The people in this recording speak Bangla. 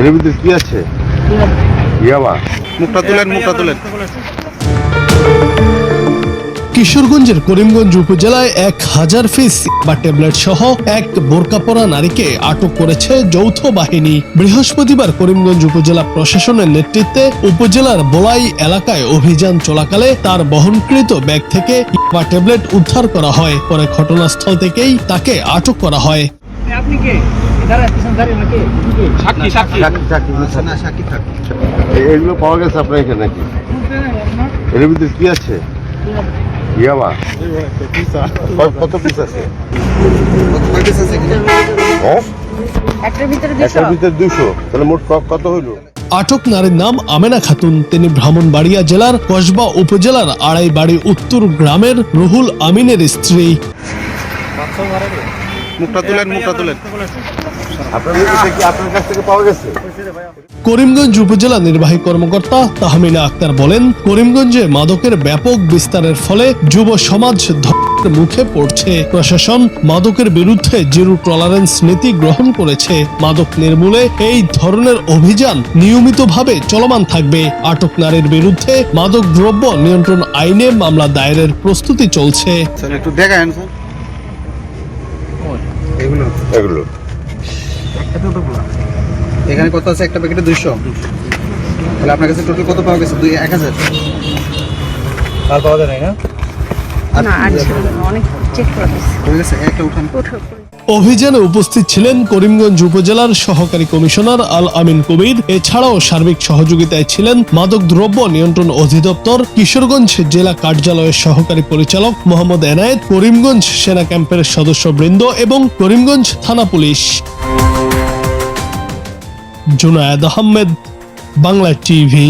এর ভিতরে কি আছে? ইয়াবা। মুখটা তুলেন। কিশোরগঞ্জের করিমগঞ্জ উপজেলায় 1000 পিস বা ট্যাবলেট সহ এক বোরকা পরা নারীকে আটক করেছে যৌথ বাহিনী। বৃহস্পতিবার করিমগঞ্জ উপজেলা প্রশাসনের নেতৃত্বে উপজেলার বোলাই এলাকায় অভিযান চলাকালে তার বহনকৃত ব্যাগ থেকে বা ট্যাবলেট উদ্ধার করা হয়। পরে ঘটনাস্থল থেকেই তাকে আটক করা হয়। আপনি কে? সাক্ষী থাক। এগুলো পাওয়া গেছে আপনার এখানে নাকি? এর ভিতরে কি আছে? ইয়াবা। কত পিস আছে? হ্যাঁ? একটার ভিতরে একটার ভিতরে 200। তাহলে মোট কত হইলো? আটক নারীর নাম আমেনা খাতুন। তিনি ব্রাহ্মণবাড়িয়া জেলার কসবা উপজেলার আড়াইবাড়ি উত্তর গ্রামের রুহুল আমিনের স্ত্রী। মুখটা তুলেন। আপনার কাছ থেকে পাওয়া গেছে? করিমগঞ্জ উপজেলা নির্বাহী কর্মকর্তা তাহমিনা আক্তার বলেন, করিমগঞ্জে মাদকের ব্যাপক বিস্তারের ফলে যুব সমাজ ধ্বংসের মুখে পড়ছে। প্রশাসন মাদকের বিরুদ্ধে জিরো টলারেন্স নীতি গ্রহণ করেছে। মাদক নির্মূলে এই ধরনের অভিযান নিয়মিতভাবে চলমান থাকবে। আটক নারীর বিরুদ্ধে মাদক দ্রব্য নিয়ন্ত্রণ আইনে মামলা দায়েরের প্রস্তুতি চলছে। স্যার একটু দেখান স্যার এগুলো এখানে কত আছে? একটা প্যাকেটে 200। তাহলে আপনার কাছে টোটাল কত পাওয়া গেছে? 1000। আর পাওয়া যায় না? না আছে অনেক চেক করা হয়ে গেছে। একটা উঠান। অভিযানে উপস্থিত ছিলেন করিমগঞ্জ উপজেলার সহকারী কমিশনার আল আমিন কবির। এছাড়াও সার্বিক সহযোগিতায় ছিলেন মাদক দ্রব্য নিয়ন্ত্রণ অধিদপ্তর, কিশোরগঞ্জ জেলা কার্যালয়ের সহকারী পরিচালক মোহাম্মদ এনায়েত, করিমগঞ্জ সেনা ক্যাম্পের সদস্যবৃন্দ এবং করিমগঞ্জ থানা পুলিশ। জুনায়েদ আহমেদ, বাংলা টিভি।